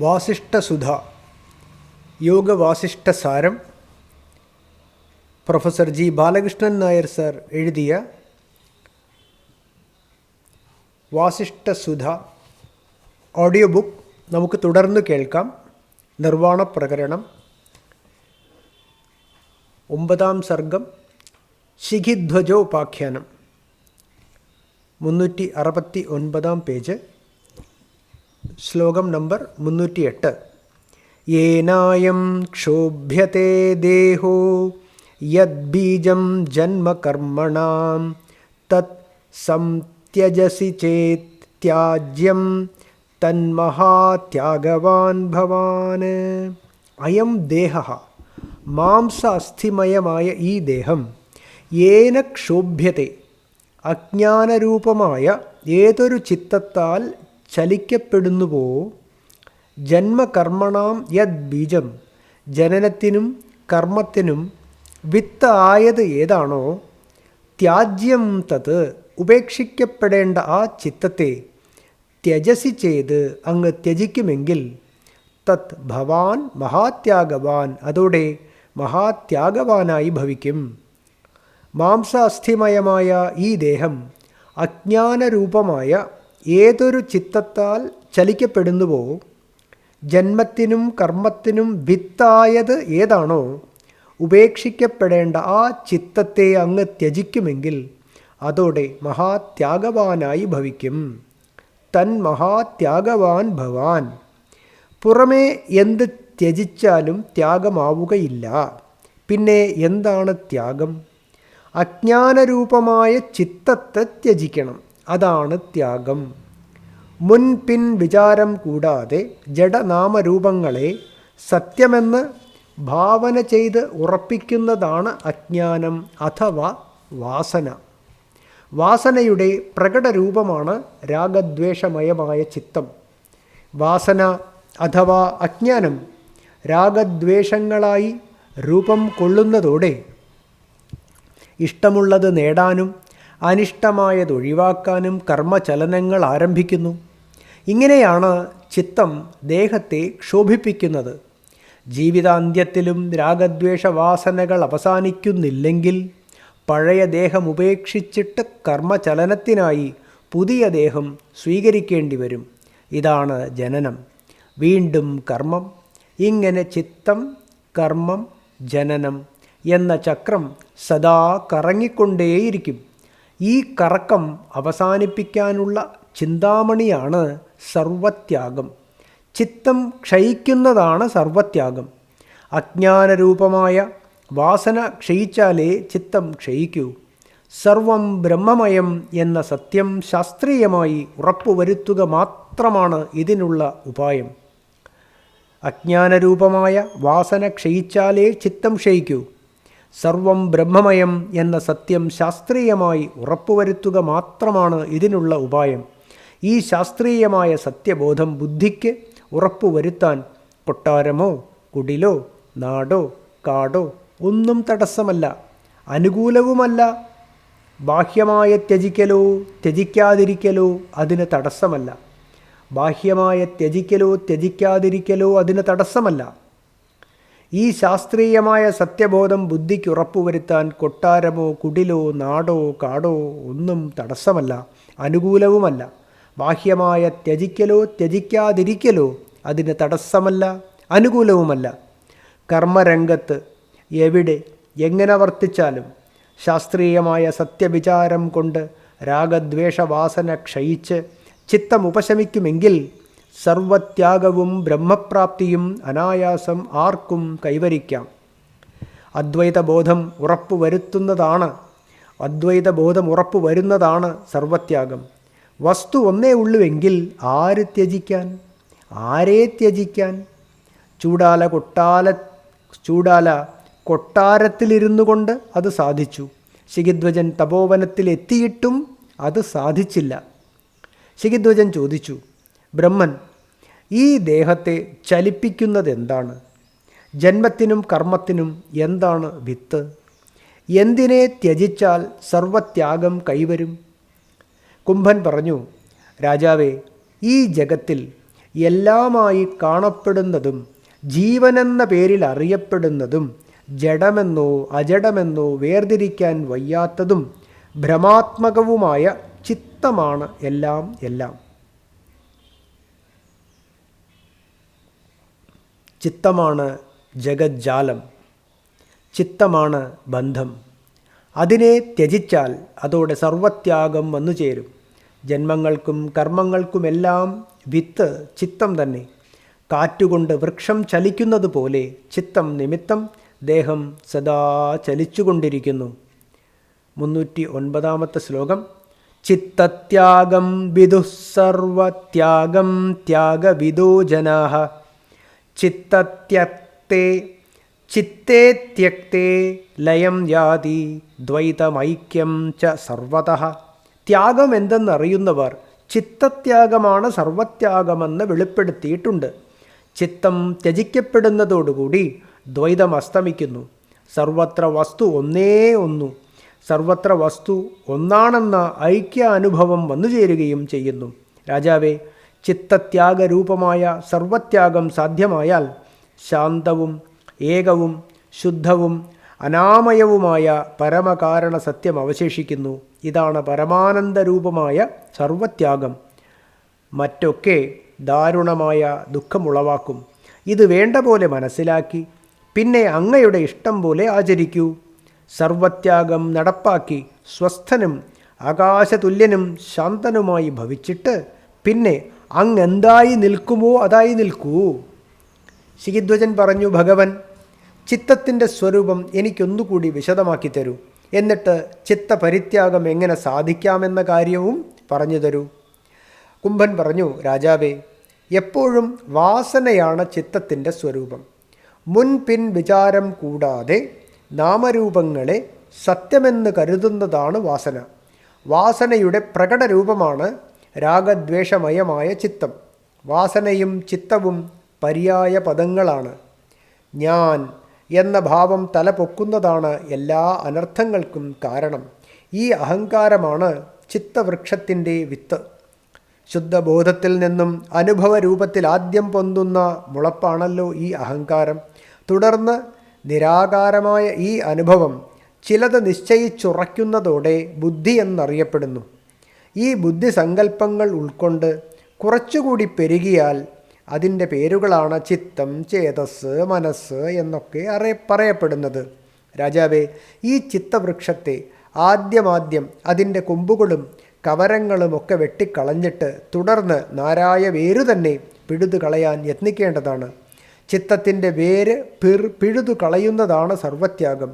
വാസിഷ്ഠസുധ Yogavasishthasaram professor G Balakrishnan Nair sir എഴുതിയ Vasishthasudha audio book നമുക്ക് തുടർന്ന് കേൾക്കാം. നിർവാണ പ്രകരണം 9-ാം സർഗം ശിഖിധ്വജോപാഖ്യാനം 369-ാം പേജ്, ശ്ലോകം നമ്പർ 308. യേനായം ക്ഷോഭ്യത്തെ ദേഹോ യദ്ബീജം ജന്മകർമ്മണാം തത് സംത്യജസി ചേത് ത്യാജ്യം തന്മഹാത്യാഗവാൻ ഭവാൻ. അയം ദേഹഃ, മാംസ അസ്ഥിമയമായ ഈ ദേഹം, യേന ക്ഷോഭ്യത്തെ, അജ്ഞാനരൂപമായ ഏതൊരു ചിത്തത്താൽ ചലിക്കപ്പെടുന്നുവോ, ജന്മകർമ്മണാം യത് ബീജം, ജനനത്തിനും കർമ്മത്തിനും വിത്ത് ആയത് ഏതാണോ, ത്യാജ്യം തത്, ഉപേക്ഷിക്കപ്പെടേണ്ട ആ ചിത്തത്തെ, ത്യജസി ചെയ്ത് അങ്ങ് ത്യജിക്കുമെങ്കിൽ, തത് ഭവാൻ മഹാത്യാഗവാൻ, അതോടെ മഹാത്യാഗവാനായി ഭവിക്കും. മാംസാസ്ഥിമയമായ ഈ ദേഹം അജ്ഞാനരൂപമായ ഏതൊരു ചിത്തത്താൽ ചലിക്കപ്പെടുന്നുവോ, ജന്മത്തിനും കർമ്മത്തിനും വിത്തായത് ഏതാണോ, ഉപേക്ഷിക്കപ്പെടേണ്ട ആ ചിത്തത്തെ അങ്ങ് ത്യജിക്കുമെങ്കിൽ അതോടെ മഹാത്യാഗവാനായി ഭവിക്കും. തൻ മഹാത്യാഗവാൻ ഭവാൻ. പുറമേ എന്ത് ത്യജിച്ചാലും ത്യാഗമാവുകയില്ല. പിന്നെ എന്താണ് ത്യാഗം? അജ്ഞാനരൂപമായ ചിത്തത്തെ ത്യജിക്കണം, അതാണ് ത്യാഗം. മുൻപിൻ വിചാരം കൂടാതെ ജഡനാമരൂപങ്ങളെ സത്യമെന്ന് ഭാവന ചെയ്ത് ഉറപ്പിക്കുന്നതാണ് അജ്ഞാനം അഥവാ വാസന. വാസനയുടെ പ്രകടരൂപമാണ് രാഗദ്വേഷമയമായ ചിത്തം. വാസന അഥവാ അജ്ഞാനം രാഗദ്വേഷങ്ങളായി രൂപം കൊള്ളുന്നതോടെ ഇഷ്ടമുള്ളത് നേടാനും അനിഷ്ടമായത് ഒഴിവാക്കാനും കർമ്മചലനങ്ങൾ ആരംഭിക്കുന്നു. ഇങ്ങനെയാണ് ചിത്തം ദേഹത്തെ ക്ഷോഭിപ്പിക്കുന്നത്. ജീവിതാന്ത്യത്തിലും രാഗദ്വേഷവാസനകൾ അവസാനിക്കുന്നില്ലെങ്കിൽ പഴയ ദേഹം ഉപേക്ഷിച്ചിട്ട് കർമ്മചലനത്തിനായി പുതിയ ദേഹം സ്വീകരിക്കേണ്ടി വരും. ഇതാണ് ജനനം, വീണ്ടും കർമ്മം. ഇങ്ങനെ ചിത്തം, കർമ്മം, ജനനം എന്ന ചക്രം സദാ കറങ്ങിക്കൊണ്ടേയിരിക്കും. ഈ കറക്കം അവസാനിപ്പിക്കാനുള്ള ചിന്താമണിയാണ് സർവത്യാഗം. ചിത്തം ക്ഷയിക്കുന്നതാണ് സർവത്യാഗം. അജ്ഞാനരൂപമായ വാസന ക്ഷയിച്ചാലേ ചിത്തം ക്ഷയിക്കൂ. സർവം ബ്രഹ്മമയം എന്ന സത്യം ശാസ്ത്രീയമായി ഉറപ്പുവരുത്തുക മാത്രമാണ് ഇതിനുള്ള ഉപായം. അജ്ഞാനരൂപമായ വാസന ക്ഷയിച്ചാലേ ചിത്തം ക്ഷയിക്കൂ. സർവം ബ്രഹ്മമയം എന്ന സത്യം ശാസ്ത്രീയമായി ഉറപ്പുവരുത്തുക മാത്രമാണ് ഇതിനുള്ള ഉപായം. ഈ ശാസ്ത്രീയമായ സത്യബോധം ബുദ്ധിക്ക് ഉറപ്പുവരുത്താൻ കൊട്ടാരമോ കുടിലോ നാടോ കാടോ ഒന്നും തടസ്സമല്ല, അനുകൂലവുമല്ല. ബാഹ്യമായ ത്യജിക്കലോ ത്യജിക്കാതിരിക്കലോ അതിന് തടസ്സമല്ല. ബാഹ്യമായ ത്യജിക്കലോ ത്യജിക്കാതിരിക്കലോ അതിന് തടസ്സമല്ല. ഈ ശാസ്ത്രീയമായ സത്യബോധം ബുദ്ധിക്ക് ഉറപ്പുവരുത്താൻ കൊട്ടാരമോ കുടിലോ നാടോ കാടോ ഒന്നും തടസ്സമല്ല, അനുകൂലവുമല്ല. ബാഹ്യമായ ത്യജിക്കലോ ത്യജിക്കാതിരിക്കലോ അതിന് തടസ്സമല്ല, അനുകൂലവുമല്ല. കർമ്മരംഗത്ത് എവിടെ എങ്ങനെ വർത്തിച്ചാലും ശാസ്ത്രീയമായ സത്യവിചാരം കൊണ്ട് രാഗദ്വേഷവാസന ക്ഷയിച്ച് ചിത്തം ഉപശമിക്കുമെങ്കിൽ സർവത്യാഗവും ബ്രഹ്മപ്രാപ്തിയും അനായാസം ആർക്കും കൈവരിക്കാം. അദ്വൈതബോധം ഉറപ്പുവരുന്നതാണ് സർവത്യാഗം. വസ്തു ഒന്നേ ഉള്ളുവെങ്കിൽ ആര് ത്യജിക്കാൻ? ആരെ ത്യജിക്കാൻ? ചൂടാല കൊട്ടാരത്തിലിരുന്നു കൊണ്ട് അത് സാധിച്ചു. ശിഖിധ്വജൻ തപോവനത്തിൽ എത്തിയിട്ടും അത് സാധിച്ചില്ല. ശിഖിധ്വജൻ ചോദിച്ചു, ബ്രഹ്മൻ, ഈ ദേഹത്തെ ചലിപ്പിക്കുന്നതെന്താണ്? ജന്മത്തിനും കർമ്മത്തിനും എന്താണ് വിത്ത്? എന്തിനെ ത്യജിച്ചാൽ സർവത്യാഗം കൈവരും? കുംഭൻ പറഞ്ഞു, രാജാവേ, ഈ ജഗത്തിൽ എല്ലാമായി കാണപ്പെടുന്നതും ജീവനെന്ന പേരിൽ അറിയപ്പെടുന്നതും ജഡമെന്നോ അജഡമെന്നോ വേർതിരിക്കാൻ വയ്യാത്തതും ഭ്രമാത്മകവുമായ ചിത്തമാണ് എല്ലാം എല്ലാം. ചിത്തമാണ് ജഗജ്ജാലം, ചിത്തമാണ് ബന്ധം. അതിനെ ത്യജിച്ചാൽ അതോടെ സർവത്യാഗം വന്നു ചേരും. ജന്മങ്ങൾക്കും കർമ്മങ്ങൾക്കുമെല്ലാം വിത്ത് ചിത്തം തന്നെ. കാറ്റുകൊണ്ട് വൃക്ഷം ചലിക്കുന്നത് പോലെ ചിത്തം നിമിത്തം ദേഹം സദാ ചലിച്ചുകൊണ്ടിരിക്കുന്നു. 309 ശ്ലോകം. ചിത്തത്യാഗം വിദുഃ സർവത്യാഗം ത്യാഗവിദോ ജനാഃ ചിത്തത്യക്തേ ചിത്തേ ത്യക്തേ ലയം യാതി ദ്വൈതമൈക്യം ച സർവതഃ. ത്യാഗം എന്തെന്നറിയുന്നവർ ചിത്തത്യാഗമാണ് സർവത്യാഗമെന്ന് വെളിപ്പെടുത്തിയിട്ടുണ്ട്. ചിത്തം ത്യജിക്കപ്പെടുന്നതോടുകൂടി ദ്വൈതം അസ്തമിക്കുന്നു. സർവത്ര വസ്തു ഒന്നേ ഒന്നു, സർവത്ര വസ്തു ഒന്നാണെന്ന ഐക്യ അനുഭവം വന്നുചേരുകയും ചെയ്യുന്നു. രാജാവേ, ചിത്തത്യാഗരൂപമായ സർവത്യാഗം സാധ്യമായാൽ ശാന്തവും ഏകവും ശുദ്ധവും അനാമയവുമായ പരമകാരണ സത്യം അവശേഷിക്കുന്നു. ഇതാണ് പരമാനന്ദരൂപമായ സർവത്യാഗം. മറ്റൊക്കെ ദാരുണമായ ദുഃഖമുളവാക്കും. ഇത് വേണ്ട പോലെ മനസ്സിലാക്കി പിന്നെ അങ്ങയുടെ ഇഷ്ടം പോലെ ആചരിക്കൂ. സർവത്യാഗം നടപ്പാക്കി സ്വസ്ഥനും ആകാശതുല്യനും ശാന്തനുമായി ഭവിച്ചിട്ട് പിന്നെ അങ്ങെന്തായി നിൽക്കുമോ അതായി നിൽക്കൂ. ശിഖിധ്വജൻ പറഞ്ഞു, ഭഗവൻ, ചിത്തത്തിൻ്റെ സ്വരൂപം എനിക്കൊന്നുകൂടി വിശദമാക്കി തരൂ. എന്നിട്ട് ചിത്തപരിത്യാഗം എങ്ങനെ സാധിക്കാമെന്ന കാര്യവും പറഞ്ഞു തരൂ. കുംഭൻ പറഞ്ഞു, രാജാവേ, എപ്പോഴും വാസനയാണ് ചിത്തത്തിൻ്റെ സ്വരൂപം. മുൻപിൻ വിചാരം കൂടാതെ നാമരൂപങ്ങളെ സത്യമെന്ന് കരുതുന്നതാണ് വാസന. വാസനയുടെ പ്രകടരൂപമാണ് രാഗദ്വേഷമയമായ ചിത്തം. വാസനയും ചിത്തവും പര്യായ പദങ്ങളാണ്. ഞാൻ എന്ന ഭാവം തലപൊക്കുന്നതാണ് എല്ലാ അനർത്ഥങ്ങൾക്കും കാരണം. ഈ അഹങ്കാരമാണ് ചിത്തവൃക്ഷത്തിൻ്റെ വിത്ത്. ശുദ്ധബോധത്തിൽ നിന്നും അനുഭവ രൂപത്തിൽ ആദ്യം പൊന്തുന്ന മുളപ്പാണല്ലോ ഈ അഹങ്കാരം. തുടർന്ന് നിരാകാരമായ ഈ അനുഭവം ചിലത് നിശ്ചയിച്ചുറയ്ക്കുന്നതോടെ ബുദ്ധി എന്നറിയപ്പെടുന്നു. ഈ ബുദ്ധിസങ്കല്പങ്ങൾ ഉൾക്കൊണ്ട് കുറച്ചുകൂടി പെരുകിയാൽ അതിൻ്റെ പേരുകളാണ് ചിത്തം, ചേതസ്, മനസ്സ് എന്നൊക്കെ പറയപ്പെടുന്നത്. രാജാവേ, ഈ ചിത്തവൃക്ഷത്തെ ആദ്യം അതിൻ്റെ കൊമ്പുകളും കവരങ്ങളുമൊക്കെ വെട്ടിക്കളഞ്ഞിട്ട് തുടർന്ന് നാരായ വേരു തന്നെ പിഴുതു കളയാൻ യത്നിക്കേണ്ടതാണ്. ചിത്തത്തിൻ്റെ വേര് പിഴുതു കളയുന്നതാണ് സർവത്യാഗം.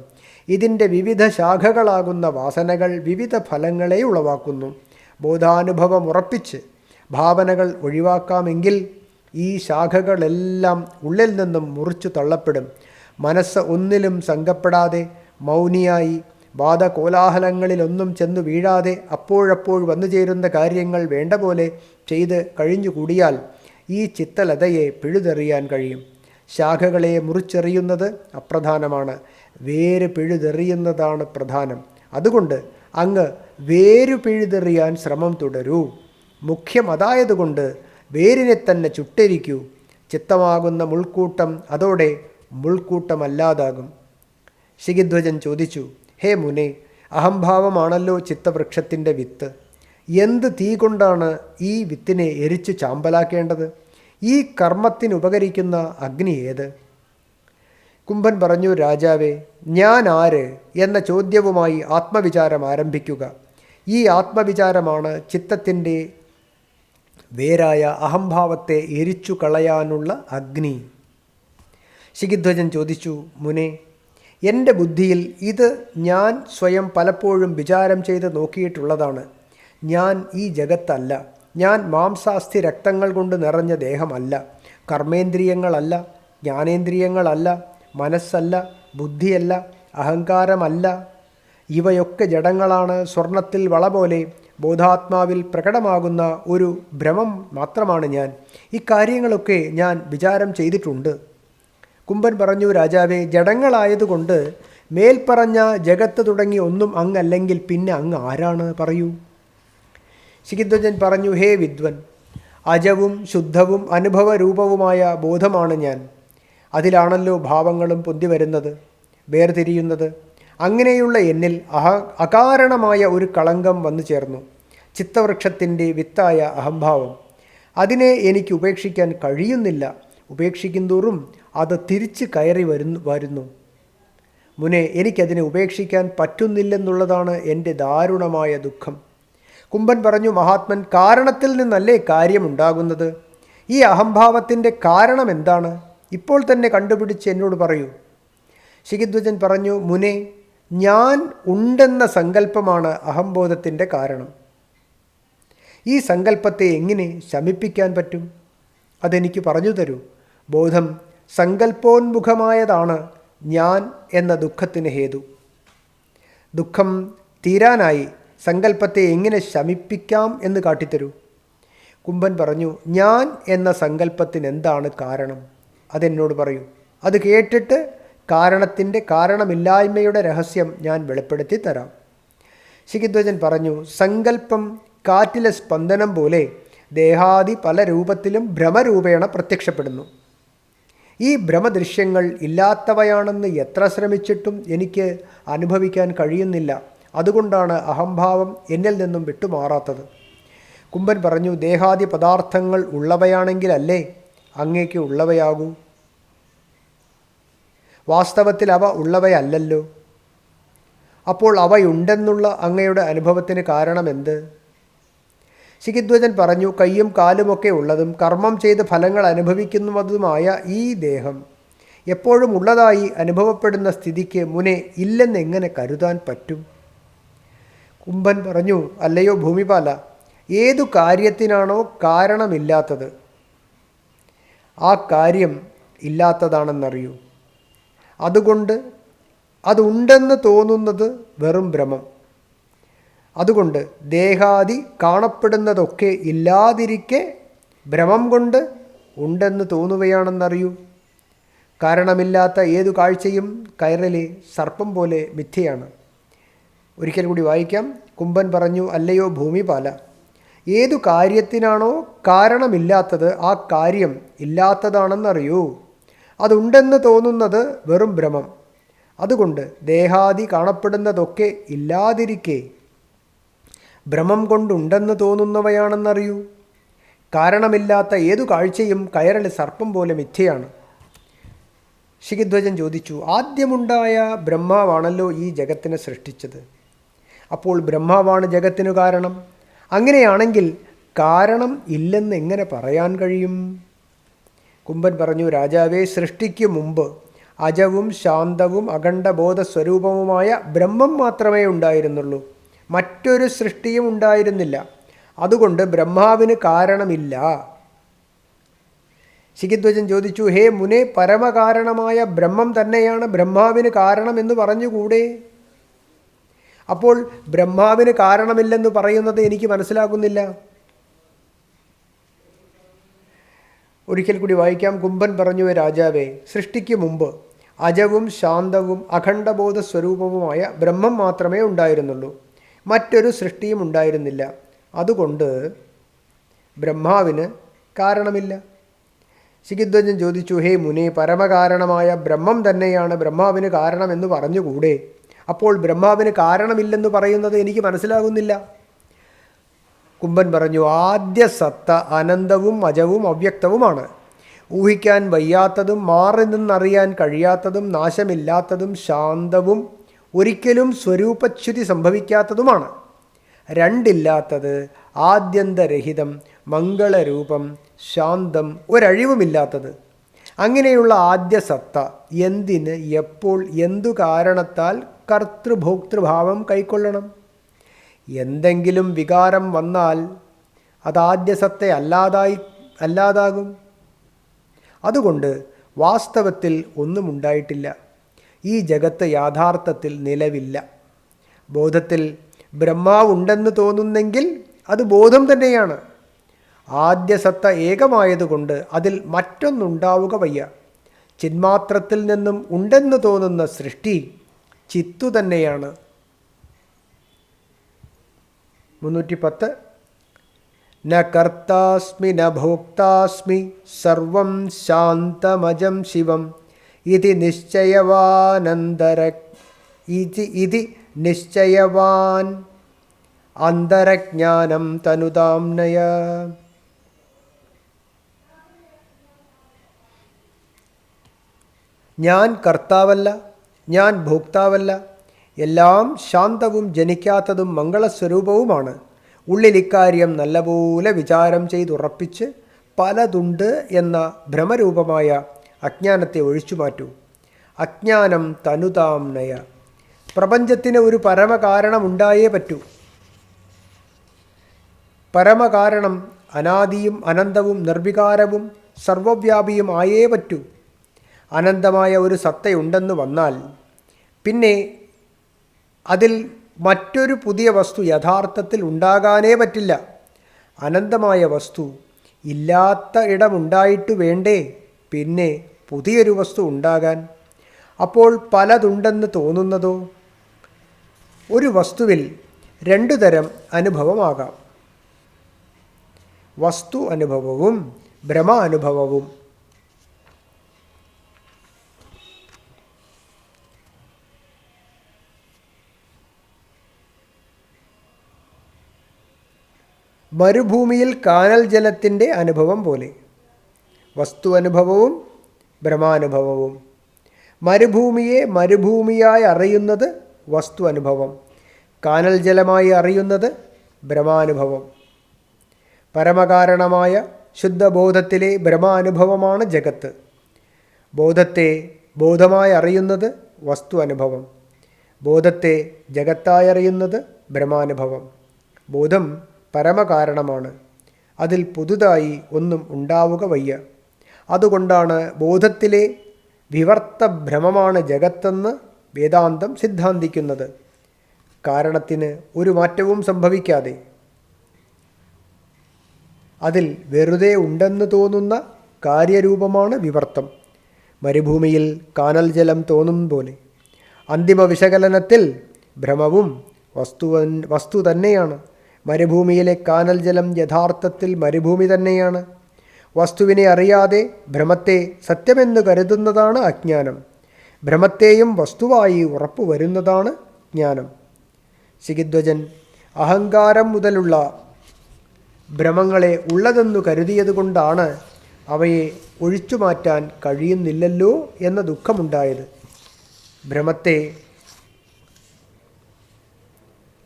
ഇതിൻ്റെ വിവിധ ശാഖകളാകുന്ന വാസനകൾ വിവിധ ഫലങ്ങളെ ഉളവാക്കുന്നു. ബോധാനുഭവം ഉറപ്പിച്ച് ഭാവനകൾ ഒഴിവാക്കാമെങ്കിൽ ഈ ശാഖകളെല്ലാം ഉള്ളിൽ നിന്നും മുറിച്ചു തള്ളപ്പെടും. മനസ്സ് ഒന്നിലും സംഘപ്പെടാതെ മൗനിയായി വാദകോലാഹലങ്ങളിലൊന്നും ചെന്നു വീഴാതെ അപ്പോഴപ്പോൾ വന്നു ചേരുന്ന കാര്യങ്ങൾ വേണ്ട പോലെ ചെയ്ത് കഴിഞ്ഞുകൂടിയാൽ ഈ ചിത്തലതയെ പിഴുതെറിയാൻ കഴിയും. ശാഖകളെ മുറിച്ചെറിയുന്നത് അപ്രധാനമാണ്, വേര് പിഴുതെറിയുന്നതാണ് പ്രധാനം. അതുകൊണ്ട് അങ്ങ് വേരു പിഴുതെറിയാൻ ശ്രമം തുടരൂ. മുഖ്യം അതായതുകൊണ്ട് വേരിനെ തന്നെ ചുട്ടരിക്കൂ. ചിത്തമാകുന്ന മുൾക്കൂട്ടം അതോടെ മുൾക്കൂട്ടമല്ലാതാകും. ശിഖിധ്വജൻ ചോദിച്ചു, ഹേ മുനെ, അഹംഭാവമാണല്ലോ ചിത്തവൃക്ഷത്തിൻ്റെ വിത്ത്. എന്ത് തീ കൊണ്ടാണ് ഈ വിത്തിനെ എരിച്ചു ചാമ്പലാക്കേണ്ടത്? ഈ കർമ്മത്തിനുപകരിക്കുന്ന അഗ്നി ഏത്? കുംഭൻ പറഞ്ഞു, രാജാവേ, ഞാൻ ആര് എന്ന ചോദ്യവുമായി ആത്മവിചാരം ആരംഭിക്കുക. ഈ ആത്മവിചാരമാണ് ചിത്തത്തിൻ്റെ വേരായ അഹംഭാവത്തെ എരിച്ചു കളയാനുള്ള അഗ്നി. ശിഖിധ്വജൻ ചോദിച്ചു, മുനെ, എൻ്റെ ബുദ്ധിയിൽ ഇത് ഞാൻ സ്വയം പലപ്പോഴും വിചാരം ചെയ്ത് നോക്കിയിട്ടുള്ളതാണ്. ഞാൻ ഈ ജഗത്തല്ല. ഞാൻ മാംസാസ്ഥി രക്തങ്ങൾ കൊണ്ട് നിറഞ്ഞ ദേഹമല്ല. കർമ്മേന്ദ്രിയങ്ങളല്ല, ജ്ഞാനേന്ദ്രിയങ്ങളല്ല, മനസ്സല്ല, ബുദ്ധിയല്ല, അഹങ്കാരമല്ല. ഇവയൊക്കെ ജഡങ്ങളാണ്. സ്വർണത്തിൽ വള പോലെ ബോധാത്മാവിൽ പ്രകടമാകുന്ന ഒരു ഭ്രമം മാത്രമാണ് ഞാൻ. ഇക്കാര്യങ്ങളൊക്കെ ഞാൻ വിചാരം ചെയ്തിട്ടുണ്ട്. കുംഭൻ പറഞ്ഞു, രാജാവേ, ജഡങ്ങളായതുകൊണ്ട് മേൽപ്പറഞ്ഞ ജഗത്ത് തുടങ്ങി ഒന്നും അങ്ങല്ലെങ്കിൽ പിന്നെ അങ്ങ് ആരാണ്? പറയൂ. ശിഖിധ്വജൻ പറഞ്ഞു, ഹേ വിദ്വൻ, അജവും ശുദ്ധവും അനുഭവരൂപവുമായ ബോധമാണ് ഞാൻ. അതിലാണല്ലോ ഭാവങ്ങളും പൊന്തി വരുന്നത്, വേർതിരിയുന്നത്. അങ്ങനെയുള്ള എന്നിൽ അകാരണമായ ഒരു കളങ്കം വന്നു ചേർന്നു, ചിത്തവൃക്ഷത്തിൻ്റെ വിത്തായ അഹംഭാവം. അതിനെ എനിക്ക് ഉപേക്ഷിക്കാൻ കഴിയുന്നില്ല. ഉപേക്ഷിക്കുന്തോറും അത് തിരിച്ച് കയറി വരുന്നു. മുനെ, എനിക്കതിനെ ഉപേക്ഷിക്കാൻ പറ്റുന്നില്ലെന്നുള്ളതാണ് എൻ്റെ ദാരുണമായ ദുഃഖം. കുംഭൻ പറഞ്ഞു, മഹാത്മൻ, കാരണത്തിൽ നിന്നല്ലേ കാര്യമുണ്ടാകുന്നത്? ഈ അഹംഭാവത്തിൻ്റെ കാരണം എന്താണ്? ഇപ്പോൾ തന്നെ കണ്ടുപിടിച്ച് എന്നോട് പറയൂ. ശിഖിധ്വജൻ പറഞ്ഞു, മുനെ, ഞാൻ ഉണ്ടെന്ന സങ്കല്പമാണ് അഹംബോധത്തിൻ്റെ കാരണം. ഈ സങ്കല്പത്തെ എങ്ങനെ ശമിപ്പിക്കാൻ പറ്റും? അതെനിക്ക് പറഞ്ഞു തരൂ. ബോധം സങ്കല്പോന്മുഖമായതാണ് ഞാൻ എന്ന ദുഃഖത്തിന് ഹേതു. ദുഃഖം തീരാനായി സങ്കല്പത്തെ എങ്ങനെ ശമിപ്പിക്കാം എന്ന് കാട്ടിത്തരൂ. കുംഭൻ പറഞ്ഞു, ഞാൻ എന്ന സങ്കല്പത്തിന് എന്താണ് കാരണം? അതെന്നോട് പറയൂ. അത് കേട്ടിട്ട് കാരണത്തിൻ്റെ കാരണമില്ലായ്മയുടെ രഹസ്യം ഞാൻ വെളിപ്പെടുത്തി തരാം. ശിഖിധ്വജൻ പറഞ്ഞു, സങ്കല്പം കാറ്റിലെ സ്പന്ദനം പോലെ ദേഹാദി പല രൂപത്തിലും ഭ്രമരൂപേണ പ്രത്യക്ഷപ്പെടുന്നു. ഈ ഭ്രമദൃശ്യങ്ങൾ ഇല്ലാത്തവയാണെന്ന് എത്ര ശ്രമിച്ചിട്ടും എനിക്ക് അനുഭവിക്കാൻ കഴിയുന്നില്ല. അതുകൊണ്ടാണ് അഹംഭാവം എന്നിൽ നിന്നും വിട്ടുമാറാത്തത്. കുംഭൻ പറഞ്ഞു, ദേഹാദി പദാർത്ഥങ്ങൾ ഉള്ളവയാണെങ്കിലല്ലേ അങ്ങേക്ക് ഉള്ളവയാകൂ? വാസ്തവത്തിൽ അവ ഉള്ളവയല്ലല്ലോ. അപ്പോൾ അവയുണ്ടെന്നുള്ള അങ്ങയുടെ അനുഭവത്തിന് കാരണമെന്ത്? ശിഖിധ്വജൻ പറഞ്ഞു, കയ്യും കാലുമൊക്കെ ഉള്ളതും കർമ്മം ചെയ്ത് ഫലങ്ങൾ അനുഭവിക്കുന്നതുമായ ഈ ദേഹം എപ്പോഴും ഉള്ളതായി അനുഭവപ്പെടുന്ന സ്ഥിതിക്ക് മുനെ ഇല്ലെന്നെങ്ങനെ കരുതാൻ പറ്റും? കുംഭൻ പറഞ്ഞു, അല്ലയോ ഭൂമിപാല, ഏതു കാര്യത്തിനാണോ കാരണമില്ലാത്തത് ആ കാര്യം ഇല്ലാത്തതാണെന്നറിയൂ. അതുകൊണ്ട് അതുണ്ടെന്ന് തോന്നുന്നത് വെറും ഭ്രമം. അതുകൊണ്ട് ദേഹാദി കാണപ്പെടുന്നതൊക്കെ ഇല്ലാതിരിക്കെ ഭ്രമം കൊണ്ട് ഉണ്ടെന്ന് തോന്നുകയാണെന്നറിയൂ. കാരണമില്ലാത്ത ഏതു കാഴ്ചയും കയറിലെ സർപ്പം പോലെ മിഥ്യയാണ്. ഒരിക്കൽ കൂടി വായിക്കാം. കുംഭൻ പറഞ്ഞു, അല്ലയോ ഭൂമിപാല, ഏതു കാര്യത്തിനാണോ കാരണമില്ലാത്തത് ആ കാര്യം ഇല്ലാത്തതാണെന്നറിയൂ. അതുണ്ടെന്ന് തോന്നുന്നത് വെറും ഭ്രമം. അതുകൊണ്ട് ദേഹാദി കാണപ്പെടുന്നതൊക്കെ ഇല്ലാതിരിക്കെ ഭ്രമം കൊണ്ടുണ്ടെന്ന് തോന്നുന്നവയാണെന്നറിയൂ. കാരണമില്ലാത്ത ഏതു കാഴ്ചയും കയറിലെ സർപ്പം പോലെ മിഥ്യയാണ്. ശിഖിധ്വജൻ ചോദിച്ചു, ആദ്യമുണ്ടായ ബ്രഹ്മാവാണല്ലോ ഈ ജഗത്തിനെ സൃഷ്ടിച്ചത്. അപ്പോൾ ബ്രഹ്മാവാണ് ജഗത്തിനു കാരണം. അങ്ങനെയാണെങ്കിൽ കാരണം ഇല്ലെന്ന് എങ്ങനെ പറയാൻ കഴിയും? കുംഭൻ പറഞ്ഞു, രാജാവേ, സൃഷ്ടിക്ക് മുമ്പ് അജവും ശാന്തവും അഖണ്ഡബോധ സ്വരൂപവുമായ ബ്രഹ്മം മാത്രമേ ഉണ്ടായിരുന്നുള്ളൂ. മറ്റൊരു സൃഷ്ടിയും ഉണ്ടായിരുന്നില്ല. അതുകൊണ്ട് ബ്രഹ്മാവിന് കാരണമില്ല. ശിഖിധ്വജൻ ചോദിച്ചു, ഹേ മുനെ, പരമകാരണമായ ബ്രഹ്മം തന്നെയാണ് ബ്രഹ്മാവിന് കാരണമെന്ന് പറഞ്ഞുകൂടെ? അപ്പോൾ ബ്രഹ്മാവിന് കാരണമില്ലെന്ന് പറയുന്നത് എനിക്ക് മനസ്സിലാകുന്നില്ല. ഒരിക്കൽ കൂടി വായിക്കാം. കുംഭൻ പറഞ്ഞു, രാജാവേ, സൃഷ്ടിക്ക് മുമ്പ് അജവും ശാന്തവും അഖണ്ഡബോധ സ്വരൂപവുമായ ബ്രഹ്മം മാത്രമേ ഉണ്ടായിരുന്നുള്ളൂ. മറ്റൊരു സൃഷ്ടിയും ഉണ്ടായിരുന്നില്ല. അതുകൊണ്ട് ബ്രഹ്മാവിന് കാരണമില്ല. ശിഖിധ്വജൻ ചോദിച്ചു, ഹേ മുനെ, പരമകാരണമായ ബ്രഹ്മം തന്നെയാണ് ബ്രഹ്മാവിന് കാരണമെന്ന് പറഞ്ഞുകൂടെ? അപ്പോൾ ബ്രഹ്മാവിന് കാരണമില്ലെന്ന് പറയുന്നത് എനിക്ക് മനസ്സിലാകുന്നില്ല. കുംഭൻ പറഞ്ഞു, ആദ്യ സത്ത അനന്തവും അജവും അവ്യക്തവുമാണ്. ഊഹിക്കാൻ വയ്യാത്തതും മാറി നിന്നറിയാൻ കഴിയാത്തതും നാശമില്ലാത്തതും ശാന്തവും ഒരിക്കലും സ്വരൂപച്യുതി സംഭവിക്കാത്തതുമാണ്. രണ്ടില്ലാത്തത്, ആദ്യന്തരഹിതം, മംഗളരൂപം, ശാന്തം, ഒരഴിവുമില്ലാത്തത്. അങ്ങനെയുള്ള ആദ്യ സത്ത എന്തിന്, എപ്പോൾ, എന്തു കാരണത്താൽ കർത്തൃഭോക്തൃഭാവം കൈക്കൊള്ളണം? എന്തെങ്കിലും വികാരം വന്നാൽ അത് ആദ്യസത്ത അല്ലാതാകും. അതുകൊണ്ട് വാസ്തവത്തിൽ ഒന്നുമുണ്ടായിട്ടില്ല. ഈ ജഗത്ത് യാഥാർത്ഥത്തിൽ നിലവില്ല. ബോധത്തിൽ ബ്രഹ്മാവുണ്ടെന്ന് തോന്നുന്നെങ്കിൽ അത് ബോധം തന്നെയാണ്. ആദ്യസത്ത ഏകമായതുകൊണ്ട് അതിൽ മറ്റൊന്നുണ്ടാവുക വയ്യ. ചിന്മാത്രത്തിൽ നിന്നും ഉണ്ടെന്ന് തോന്നുന്ന സൃഷ്ടി ചിത്തു തന്നെയാണ്. 310 ന കർത്താസ്മി ന ഭോക്താസ്മി സർവം ശാന്തമജം ശിവം ഇതി നിശ്ചയവാൻ അന്തരജ്ഞാനം തനുതാം നയ. ഞാൻ കർത്താവല്ല, ഞാൻ ഭോക്താവല്ല, എല്ലാം ശാന്തവും ജനിക്കാത്തതും മംഗളസ്വരൂപവുമാണ്. ഉള്ളിൽ ഇക്കാര്യം നല്ലപോലെ വിചാരം ചെയ്തുറപ്പിച്ച് പലതുണ്ട് എന്ന ഭ്രമരൂപമായ അജ്ഞാനത്തെ ഒഴിച്ചുമാറ്റൂ. അജ്ഞാനം തനുതാം നയ. പ്രപഞ്ചത്തിന് ഒരു പരമകാരണം ഉണ്ടായേ പറ്റൂ. പരമകാരണം അനാദിയും അനന്തവും നിർവികാരവും സർവവ്യാപിയും ആയേ പറ്റൂ. അനന്തമായ ഒരു സത്തയുണ്ടെന്ന് വന്നാൽ പിന്നെ അതിൽ മറ്റൊരു പുതിയ വസ്തു യഥാർത്ഥത്തിൽ ഉണ്ടാകാനേ പറ്റില്ല. അനന്തമായ വസ്തു ഇല്ലാത്ത ഇടമുണ്ടായിട്ട് വേണ്ടേ പിന്നെ പുതിയൊരു വസ്തു ഉണ്ടാകാൻ? അപ്പോൾ പലതുണ്ടെന്ന് തോന്നുന്നതോ? ഒരു വസ്തുവിൽ രണ്ടു തരം അനുഭവമാകാം: വസ്തു അനുഭവവും ഭ്രമാനുഭവവും. മരുഭൂമിയിൽ കാനൽ ജലത്തിൻ്റെ അനുഭവം പോലെ വസ്തു അനുഭവവും ഭ്രമാനുഭവവും. മരുഭൂമിയെ മരുഭൂമിയായി അറിയുന്നത് വസ്തു അനുഭവം, കാനൽ ജലമായി അറിയുന്നത് ഭ്രമാനുഭവം. പരമകാരണമായ ശുദ്ധബോധത്തിലെ ഭ്രമാനുഭവമാണ് ജഗത്ത്. ബോധത്തെ ബോധമായി അറിയുന്നത് വസ്തു അനുഭവം, ബോധത്തെ ജഗത്തായി അറിയുന്നത് ഭ്രമാനുഭവം. ബോധം പരമകാരണമാണ്, അതിൽ പുതുതായി ഒന്നും ഉണ്ടാവുക വയ്യ. അതുകൊണ്ടാണ് ബോധത്തിലെ വിവർത്ത ഭ്രമമാണ് ജഗത്തെന്ന് വേദാന്തം സിദ്ധാന്തിക്കുന്നത്. കാരണത്തിന് ഒരു മാറ്റവും സംഭവിക്കാതെ അതിൽ വെറുതെ ഉണ്ടെന്ന് തോന്നുന്ന കാര്യരൂപമാണ് വിവർത്തം. മരുഭൂമിയിൽ കാനൽ ജലം തോന്നും പോലെ അന്തിമ വിശകലനത്തിൽ ഭ്രമവും വസ്തു തന്നെയാണ്. മരുഭൂമിയിലെ കാനൽ ജലം യഥാർത്ഥത്തിൽ മരുഭൂമി തന്നെയാണ്. വസ്തുവിനെ അറിയാതെ ഭ്രമത്തെ സത്യമെന്ന് കരുതുന്നതാണ് അജ്ഞാനം. ഭ്രമത്തെയും വസ്തുവായി ഉറപ്പുവരുന്നതാണ് ജ്ഞാനം. ശിഖിധ്വജൻ അഹങ്കാരം മുതലുള്ള ഭ്രമങ്ങളെ ഉള്ളതെന്നു കരുതിയതുകൊണ്ടാണ് അവയെ ഒഴിച്ചുമാറ്റാൻ കഴിയുന്നില്ലല്ലോ എന്ന ദുഃഖമുണ്ടായത്.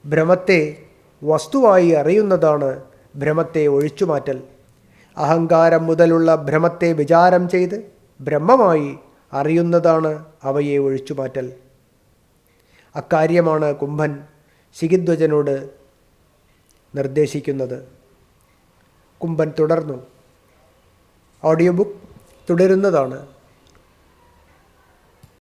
ഭ്രമത്തെ വസ്തുവായി അറിയുന്നതാണ് ഭ്രമത്തെ ഒഴിച്ചുമാറ്റൽ. അഹങ്കാരം മുതലുള്ള ഭ്രമത്തെ വിചാരം ചെയ്ത് ബ്രഹ്മമായി അറിയുന്നതാണ് അവയെ ഒഴിച്ചുമാറ്റൽ. അക്കാര്യമാണ് കുംഭൻ ശിഖിധ്വജനോട് നിർദ്ദേശിക്കുന്നത്. കുംഭൻ തുടർന്നു. Audio book തുടരുന്നതാണ്.